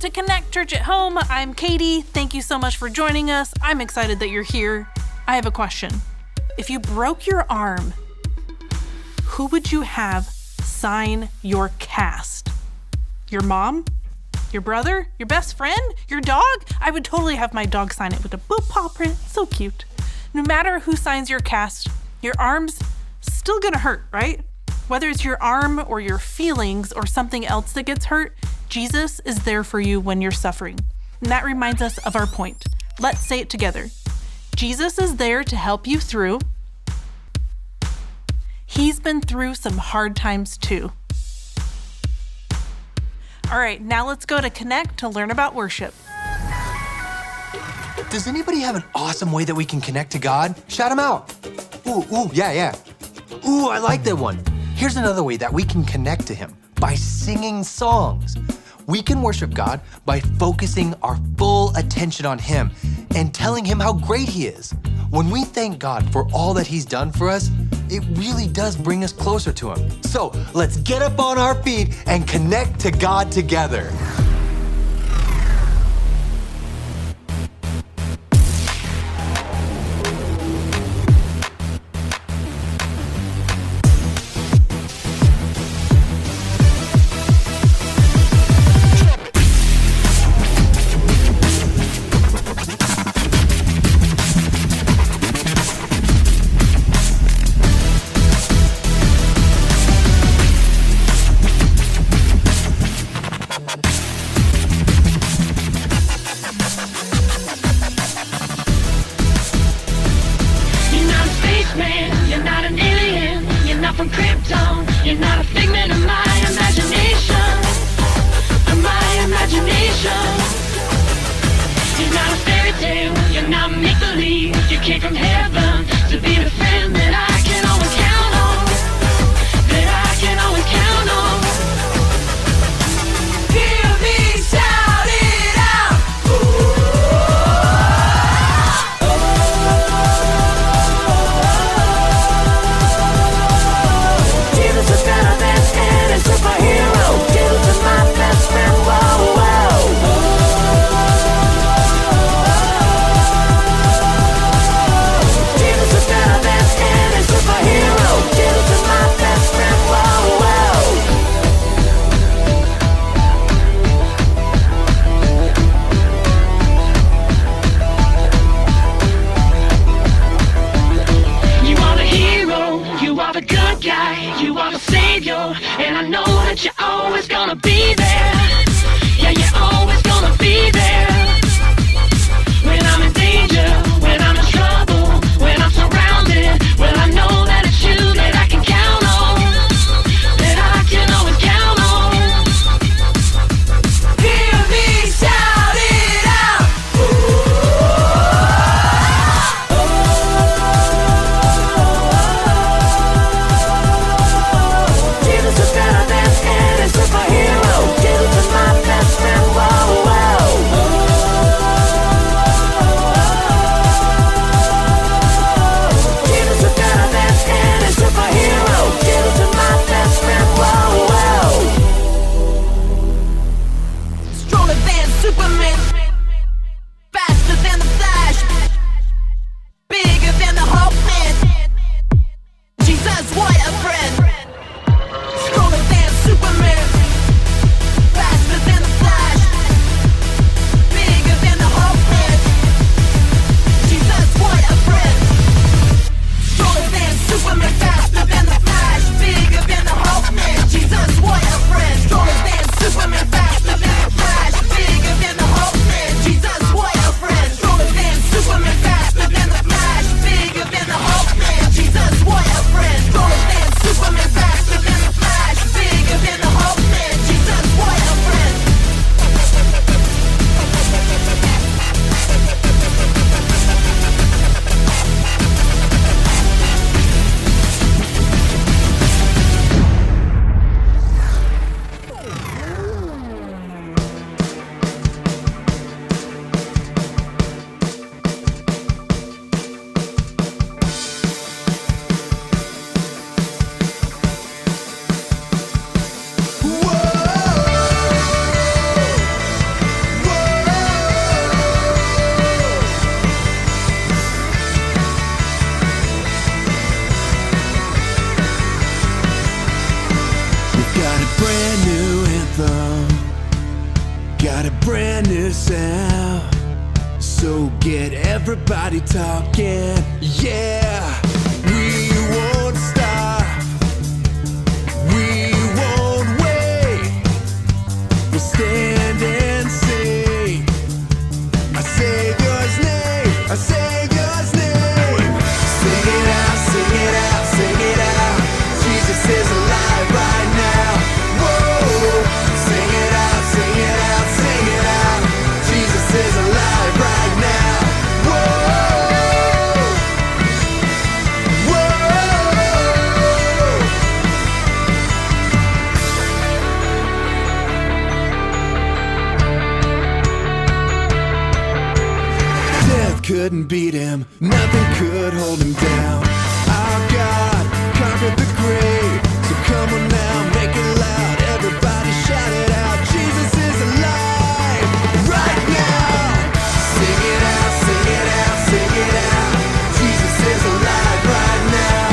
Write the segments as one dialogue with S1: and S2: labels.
S1: to Connect Church at Home. I'm Katie. Thank you so much for joining us. I'm excited that you're here. I have a question. If you broke your arm, who would you have sign your cast? Your mom? Your brother? Your best friend? Your dog? I would totally have my dog sign it with a boot paw print. So cute. No matter who signs your cast, your arm's still gonna hurt, right? Whether it's your arm or your feelings or something else that gets hurt, Jesus is there for you when you're suffering. And that reminds us of our point. Let's say it together. Jesus is there to help you through. He's been through some hard times too. All right, now let's go to Connect to learn about worship.
S2: Does anybody have an awesome way that we can connect to God? Shout them out. Ooh, yeah. Ooh, I like that one. Here's another way that we can connect to Him, by singing songs. We can worship God by focusing our full attention on Him and telling Him how great He is. When we thank God for all that He's done for us, it really does bring us closer to Him. So let's get up on our feet and connect to God together.
S3: brand new sound. So get everybody talking, yeah. We won't stop, we won't wait. We'll stand and sing our Savior's name, our Savior's name. Sing it out, sing it out, sing it out. Jesus is alive right now. Whoa, sing it out, sing it out, sing it out. Jesus is alive right now. Whoa, whoa. Death couldn't beat him, nothing could hold him down. Our God conquered the grave, so come on now, make it loud. Everybody shout it out, Jesus is alive right now. Sing it out, sing it out, sing it out. Jesus is alive right now.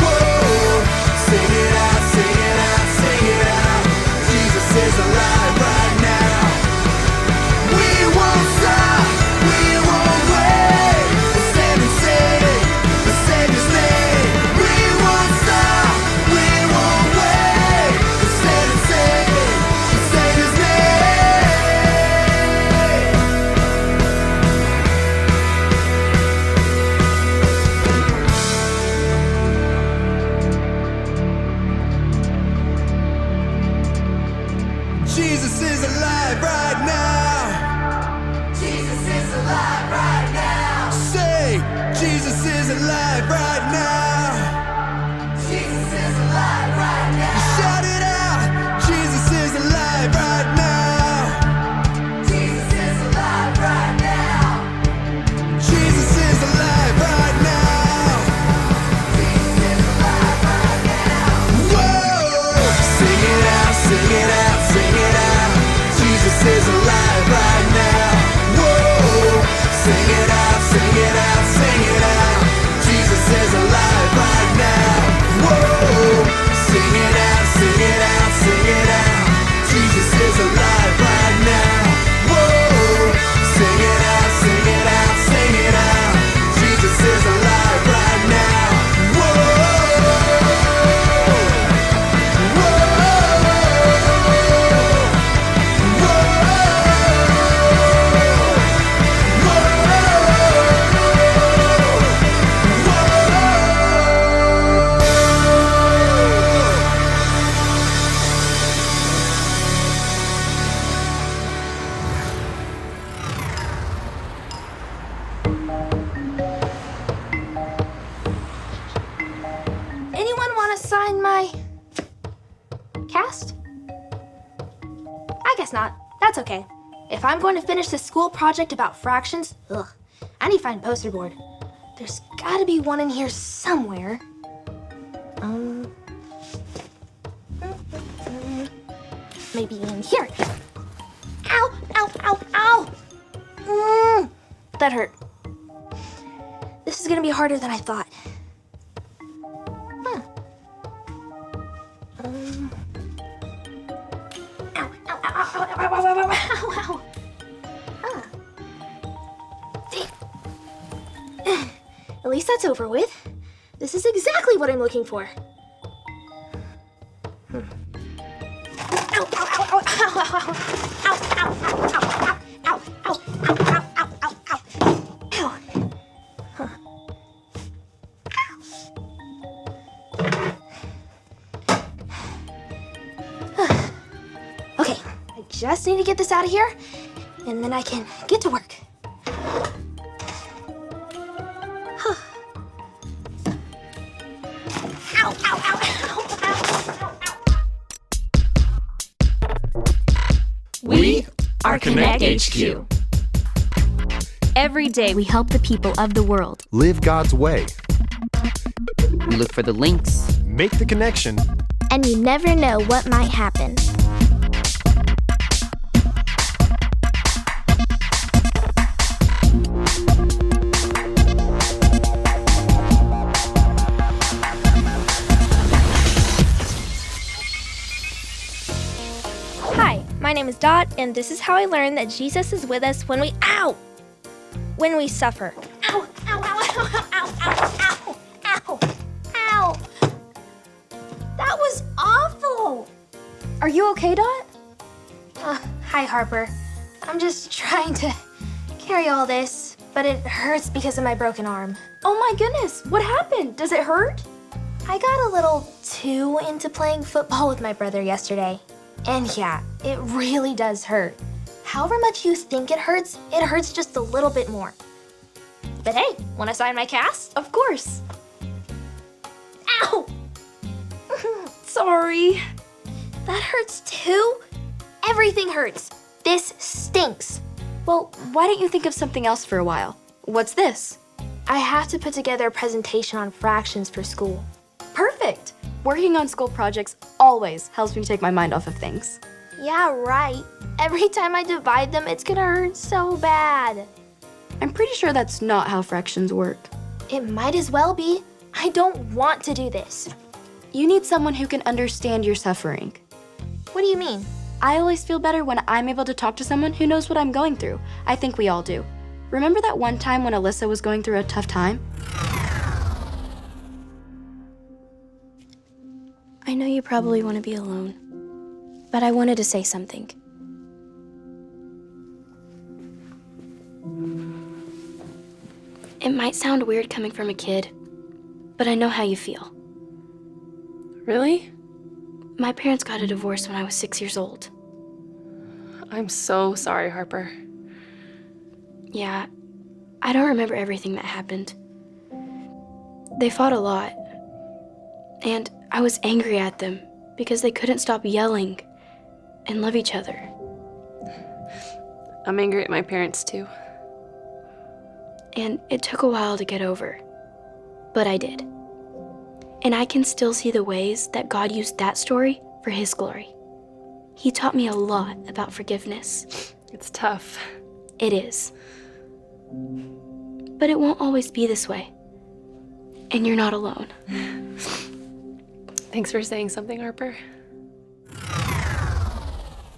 S3: Whoa, sing it out, sing it out, sing it out. Jesus is alive right now. We won't stop, we won't wait. We'll stand and sing the Savior's name. We won't stop, we won't wait. We'll stand and sing the Savior's name. Jesus is alive right now. Jesus is alive right now. Say, Jesus is alive right now. Jesus is alive right now. Shout it out. Jesus is alive right now. Jesus is alive right now. Jesus is alive right now. Jesus is alive right now. Whoa! Sing it out, sing it out, sing it out. Jesus is alive right now. Whoa! Sing it out, sing it out, sing it out. Jesus is alive right now. Whoa! Sing it out, sing it out, sing it out. Jesus is alive right now. Whoa! Sing it out, sing it out, sing it out. Jesus is alive right now. Whoa!
S4: Anyone want to sign my cast? I guess not. That's okay. If I'm going to finish this school project about fractions, I need to find a poster board. There's gotta be one in here somewhere. Maybe in here. Ow, ow, ow, ow! That hurt. This is gonna be harder than I thought. Ow, ow, ow, ow, ow, ow, ow, ow, ow, ow. At least that's over with. This is exactly what I'm looking for. Ow, ow, ow, ow, ow, ow, ow, ow, ow, ow, ow, ow, ow, ow, ow, ow, ow, ow. Huh. Okay, I just need to get this out of here, and then I can get to work. Ow, ow, ow, ow, ow, ow.
S5: We are Connect HQ.
S6: Every day we help the people of the world.
S7: Live God's way.
S5: We look for the links.
S7: Make the connection.
S4: And you never know what might happen. Hi, my My name is Dot, and this is how I learned that Jesus is with us when we suffer. Ow, ow, ow, ow, ow, ow, ow, ow, ow. That was awful.
S6: Are you okay, Dot?
S4: Hi, Harper. I'm just trying to carry all this, but it hurts because of my broken arm.
S6: Oh my goodness, what happened? Does it hurt?
S4: I got a little too into playing football with my brother yesterday. And yeah, it really does hurt. However much you think it hurts just a little bit more. But hey, want to sign my cast?
S6: Of course.
S4: Ow!
S6: Sorry.
S4: That hurts too? Everything hurts. This stinks.
S6: Well, why don't you think of something else for a while? What's this?
S4: I have to put together a presentation on fractions for school.
S6: Perfect. Working on school projects always helps me take my mind off of things.
S4: Yeah, right. Every time I divide them, it's gonna hurt so bad.
S6: I'm pretty sure that's not how fractions work.
S4: It might as well be. I don't want to do this.
S6: You need someone who can understand your suffering.
S4: What do you mean?
S6: I always feel better when I'm able to talk to someone who knows what I'm going through. I think we all do. Remember that one time when Alyssa was going through a tough time?
S8: I know you probably want to be alone, but I wanted to say something. It might sound weird coming from a kid, but I know how you feel.
S9: Really?
S8: My parents got a divorce when I was 6 years old.
S9: I'm so sorry, Harper.
S8: Yeah, I don't remember everything that happened. They fought a lot, and I was angry at them because they couldn't stop yelling and love each other.
S9: I'm angry at my parents too.
S8: And it took a while to get over, but I did. And I can still see the ways that God used that story for His glory. He taught me a lot about forgiveness.
S9: It's tough.
S8: It is. But it won't always be this way. And you're not alone.
S9: Thanks for saying something, Harper.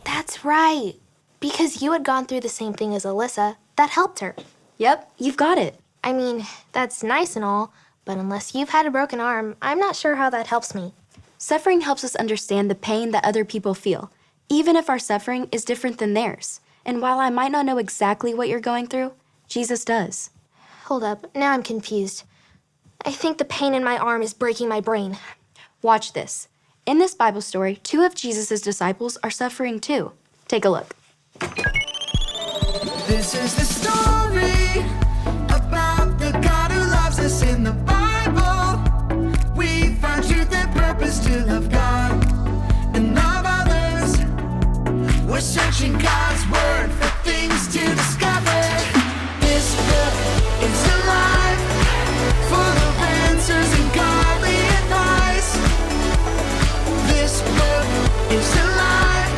S4: That's right. Because you had gone through the same thing as Alyssa, that helped her.
S6: Yep, you've got it.
S4: I mean, that's nice and all, but unless you've had a broken arm, I'm not sure how that helps me.
S6: Suffering helps us understand the pain that other people feel, even if our suffering is different than theirs. And while I might not know exactly what you're going through, Jesus does.
S4: Hold up, now I'm confused. I think the pain in my arm is breaking my brain.
S6: Watch this. In this Bible story, 2 of Jesus' disciples are suffering too. Take a look.
S3: This is the story about the God who loves us in the Bible. We find truth and purpose to love God and love others. We're searching God's word for things to discover. This book is alive, full of answers and godly advice. This book is alive.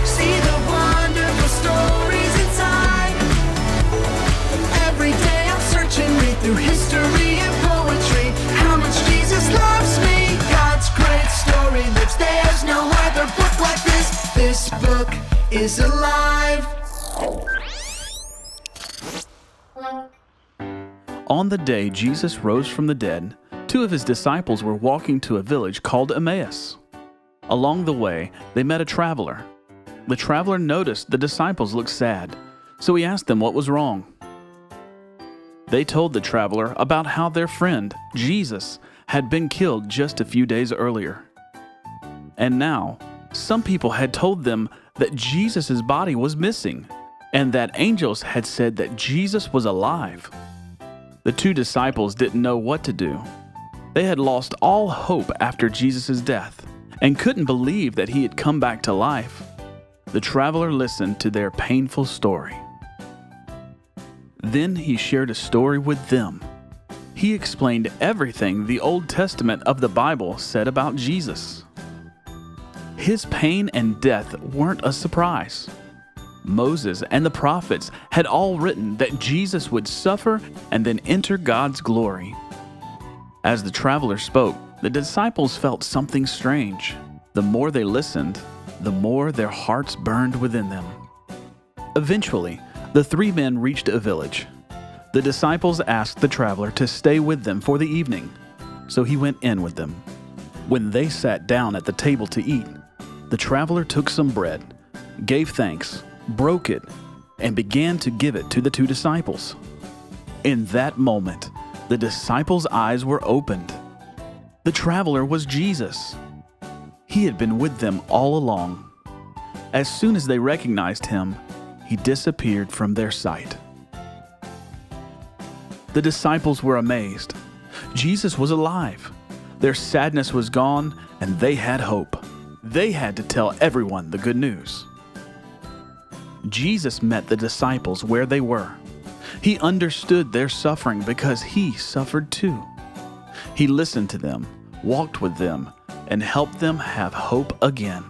S3: See the wonderful stories inside. Every day I'm searching, read through history and poetry. How much Jesus loves me. God's great story lives. There's no other book like this. This book is alive.
S10: On the day Jesus rose from the dead, 2 of his disciples were walking to a village called Emmaus. Along the way, they met a traveler. The traveler noticed the disciples looked sad, so he asked them what was wrong. They told the traveler about how their friend, Jesus, had been killed just a few days earlier. And now, some people had told them that Jesus' body was missing, and that angels had said that Jesus was alive. The 2 disciples didn't know what to do. They had lost all hope after Jesus' death, and couldn't believe that he had come back to life. The traveler listened to their painful story. Then he shared a story with them. He explained everything the Old Testament of the Bible said about Jesus. His pain and death weren't a surprise. Moses and the prophets had all written that Jesus would suffer and then enter God's glory. As the traveler spoke, the disciples felt something strange. The more they listened, the more their hearts burned within them. Eventually, the 3 men reached a village. The disciples asked the traveler to stay with them for the evening, so he went in with them. When they sat down at the table to eat, the traveler took some bread, gave thanks, broke it, and began to give it to the 2 disciples. In that moment, the disciples' eyes were opened. The traveler was Jesus. He had been with them all along. As soon as they recognized him, he disappeared from their sight. The disciples were amazed. Jesus was alive. Their sadness was gone, and they had hope. They had to tell everyone the good news. Jesus met the disciples where they were. He understood their suffering because he suffered too. He listened to them, walked with them, and helped them have hope again.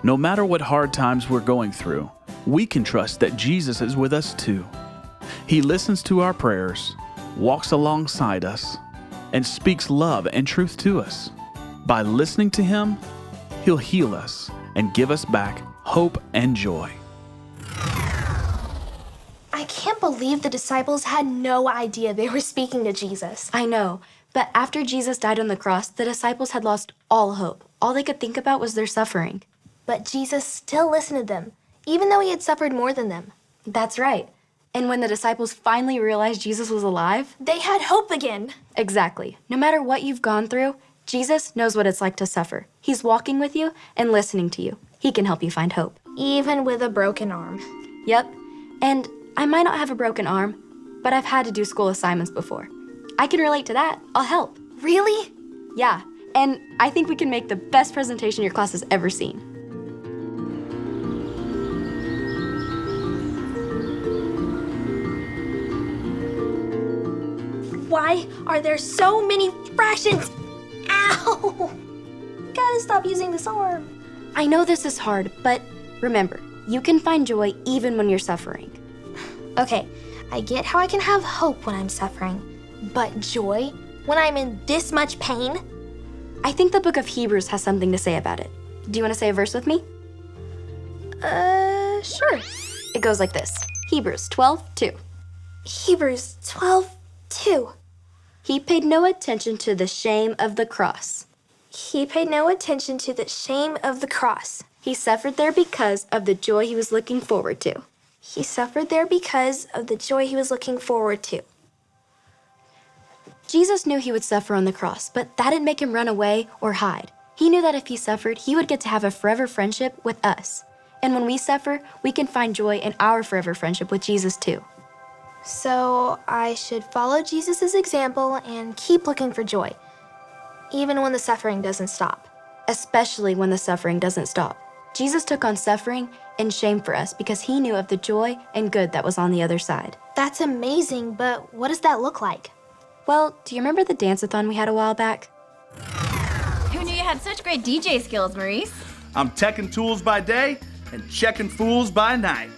S10: No matter what hard times we're going through, we can trust that Jesus is with us too. He listens to our prayers, walks alongside us, and speaks love and truth to us. By listening to him, he'll heal us and give us back hope and joy.
S4: I can't believe the disciples had no idea they were speaking to Jesus.
S6: I know, but after Jesus died on the cross, the disciples had lost all hope. All they could think about was their suffering.
S4: But Jesus still listened to them, even though he had suffered more than them.
S6: That's right. And when the disciples finally realized Jesus was alive,
S4: They had hope again.
S6: exactly. No matter what you've gone through, Jesus knows what it's like to suffer. He's walking with you and listening to you. He can help you find hope.
S4: Even with a broken arm.
S6: Yep. And I might not have a broken arm, but I've had to do school assignments before. I can relate to that. I'll help.
S4: Really?
S6: Yeah. And I think we can make the best presentation your class has ever seen.
S4: Why are there so many fractions? Ow! Gotta stop using this arm.
S6: I know this is hard, but remember, you can find joy even when you're suffering.
S4: Okay, I get how I can have hope when I'm suffering, but joy when I'm in this much pain?
S6: I think the book of Hebrews has something to say about it. Do you want to say a verse with me?
S4: Sure.
S6: It goes like this. Hebrews 12:2.
S4: Hebrews 12:2.
S6: He paid no attention to the shame of the cross.
S4: He paid no attention to the shame of the cross.
S6: He suffered there because of the joy he was looking forward to.
S4: He suffered there because of the joy he was looking forward to.
S6: Jesus knew he would suffer on the cross, but that didn't make him run away or hide. He knew that if he suffered, he would get to have a forever friendship with us. And when we suffer, we can find joy in our forever friendship with Jesus too.
S4: So I should follow Jesus' example and keep looking for joy, even when the suffering doesn't stop.
S6: Especially when the suffering doesn't stop. Jesus took on suffering and shame for us because he knew of the joy and good that was on the other side.
S4: That's amazing, but what does that look like?
S6: Well, do you remember the dance-a-thon we had a while back?
S11: Who knew you had such great DJ skills, Maurice?
S12: I'm teching tools by day and checking fools by night.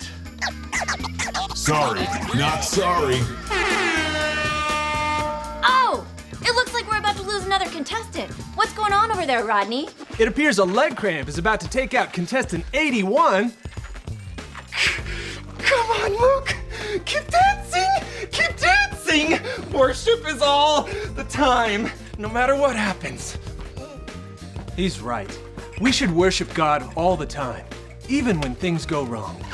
S3: Sorry, not sorry.
S11: Oh! It looks like we're about to lose another contestant. What's going on over there, Rodney?
S13: It appears a leg cramp is about to take out contestant 81.
S14: Come on, Luke! Keep dancing! Keep dancing! Worship is all the time, no matter what happens.
S13: He's right. We should worship God all the time, even when things go wrong.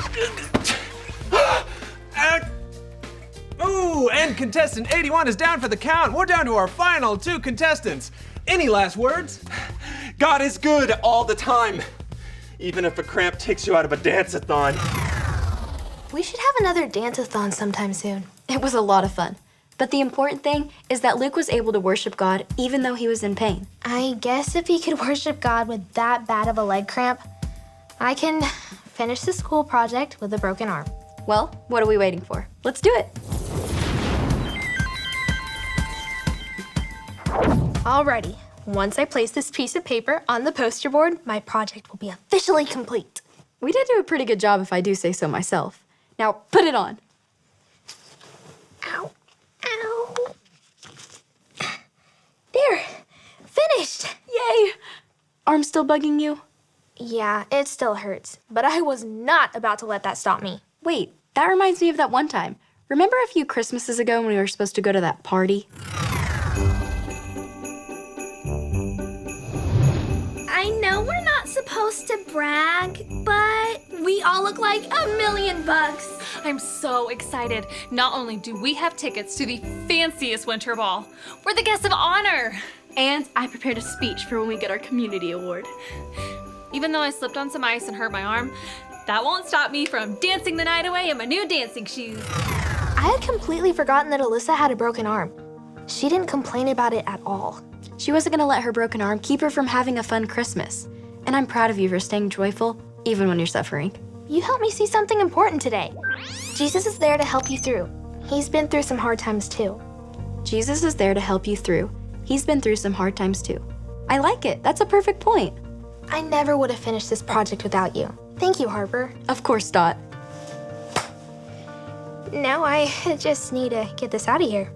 S13: Ooh, and contestant 81 is down for the count. We're down to our final 2 contestants. Any last words?
S14: God is good all the time, even if a cramp takes you out of a dance-a-thon.
S4: We should have another dance-a-thon sometime soon.
S6: It was a lot of fun. But the important thing is that Luke was able to worship God even though he was in pain.
S4: I guess if he could worship God with that bad of a leg cramp, I can finish the school project with a broken arm.
S6: Well, what are we waiting for? Let's do it.
S4: Alrighty. Once I place this piece of paper on the poster board, my project will be officially complete.
S6: We did do a pretty good job if I do say so myself. Now, put it on.
S4: Ow. Ow. There. Finished.
S6: Yay. Arm still bugging you?
S4: Yeah, it still hurts, but I was not about to let that stop me.
S6: Wait, that reminds me of that one time. Remember a few Christmases ago when we were supposed to go to that party?
S11: I know we're not supposed to brag, but we all look like $1,000,000.
S15: I'm so excited. Not only do we have tickets to the fanciest winter ball, we're the guests of honor.
S8: And I prepared a speech for when we get our community award.
S15: Even though I slipped on some ice and hurt my arm, that won't stop me from dancing the night away in my new dancing shoes.
S4: I had completely forgotten that Alyssa had a broken arm. She didn't complain about it at all.
S6: She wasn't gonna let her broken arm keep her from having a fun Christmas. And I'm proud of you for staying joyful, even when you're suffering.
S4: You helped me see something important today. Jesus is there to help you through. He's been through some hard times too.
S6: Jesus is there to help you through. He's been through some hard times too. I like it. That's a perfect point.
S4: I never would have finished this project without you. Thank you, Harper.
S6: Of course, Dot.
S4: Now I just need to get this out of here.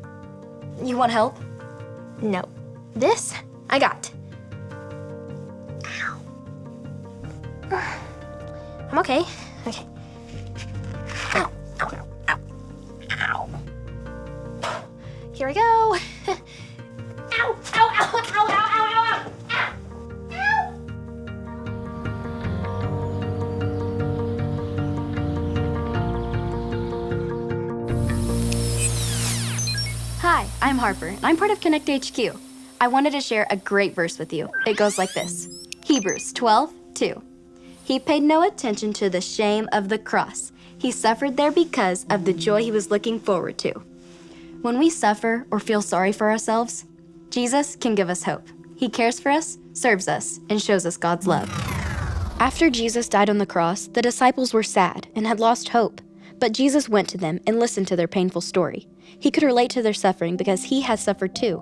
S6: You want help?
S4: No. This, I got. Ow. I'm okay. Okay. Ow, ow, ow, ow, ow. Here we go. Ow, ow, ow, ow, ow, ow, ow, ow, ow.
S6: Hi, I'm Harper, and I'm part of Connect HQ. I wanted to share a great verse with you. It goes like this. Hebrews 12:2. He paid no attention to the shame of the cross. He suffered there because of the joy he was looking forward to. When we suffer or feel sorry for ourselves, Jesus can give us hope. He cares for us, serves us, and shows us God's love. After Jesus died on the cross, the disciples were sad and had lost hope. But Jesus went to them and listened to their painful story. He could relate to their suffering because he has suffered too.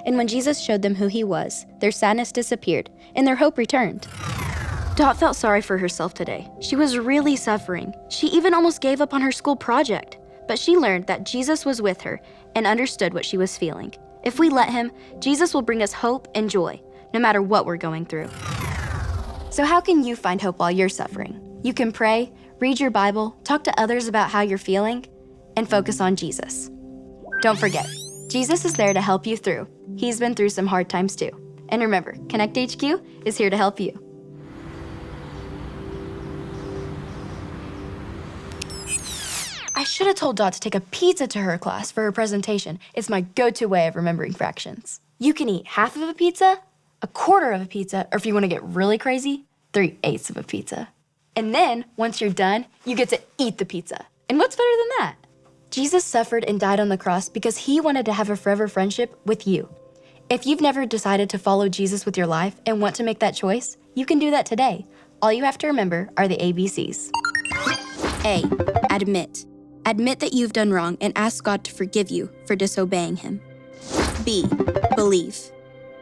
S6: And when Jesus showed them who he was, their sadness disappeared and their hope returned. Dot felt sorry for herself today. She was really suffering. She even almost gave up on her school project. But she learned that Jesus was with her and understood what she was feeling. If we let him, Jesus will bring us hope and joy, no matter what we're going through. So how can you find hope while you're suffering? You can pray, read your Bible, talk to others about how you're feeling, and focus on Jesus. Don't forget, Jesus is there to help you through. He's been through some hard times too. And remember, Connect HQ is here to help you. I should have told Dot to take a pizza to her class for her presentation. It's my go-to way of remembering fractions. You can eat half of a pizza, a quarter of a pizza, or if you want to get really crazy, 3/8 of a pizza. And then, once you're done, you get to eat the pizza. And what's better than that? Jesus suffered and died on the cross because he wanted to have a forever friendship with you. If you've never decided to follow Jesus with your life and want to make that choice, you can do that today. All you have to remember are the ABCs. A, admit. Admit that you've done wrong and ask God to forgive you for disobeying him. B, believe.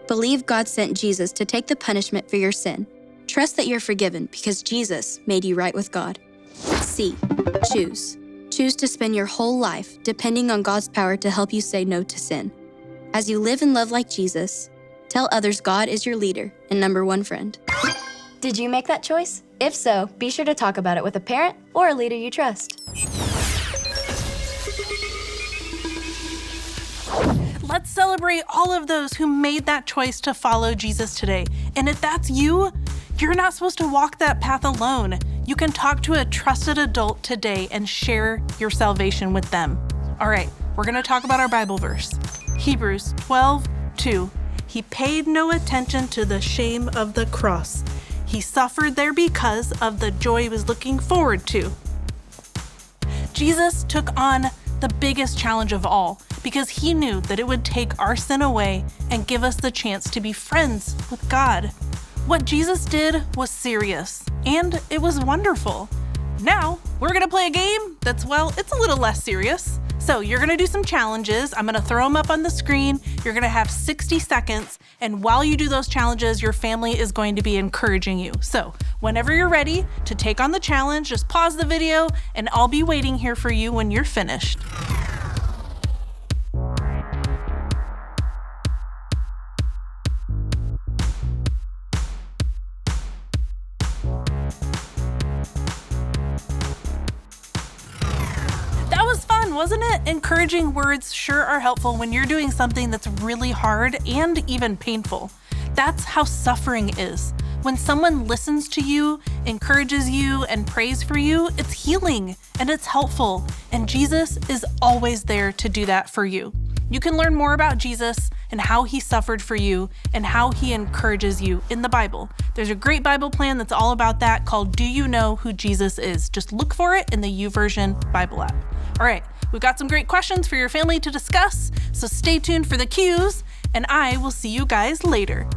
S6: Believe God sent Jesus to take the punishment for your sin. Trust that you're forgiven because Jesus made you right with God. C, choose. Choose to spend your whole life depending on God's power to help you say no to sin. As you live and love like Jesus, tell others God is your leader and number one friend. Did you make that choice? If so, be sure to talk about it with a parent or a leader you trust.
S1: Let's celebrate all of those who made that choice to follow Jesus today. And if that's you, you're not supposed to walk that path alone. You can talk to a trusted adult today and share your salvation with them. All right, we're gonna talk about our Bible verse. Hebrews 12:2. He paid no attention to the shame of the cross. He suffered there because of the joy he was looking forward to. Jesus took on the biggest challenge of all because he knew that it would take our sin away and give us the chance to be friends with God. What Jesus did was serious, and it was wonderful. Now, we're gonna play a game that's, well, it's a little less serious. So you're gonna do some challenges. I'm gonna throw them up on the screen. You're gonna have 60 seconds, and while you do those challenges, your family is going to be encouraging you. So whenever you're ready to take on the challenge, just pause the video, and I'll be waiting here for you when you're finished. fun, wasn't it? Encouraging words sure are helpful when you're doing something that's really hard and even painful. That's how suffering is. When someone listens to you, encourages you, and prays for you, it's healing and it's helpful. And Jesus is always there to do that for you. You can learn more about Jesus and how he suffered for you and how he encourages you in the Bible. There's a great Bible plan that's all about that called Do You Know Who Jesus Is? Just look for it in the YouVersion Bible app. All right, we've got some great questions for your family to discuss, so stay tuned for the cues, and I will see you guys later.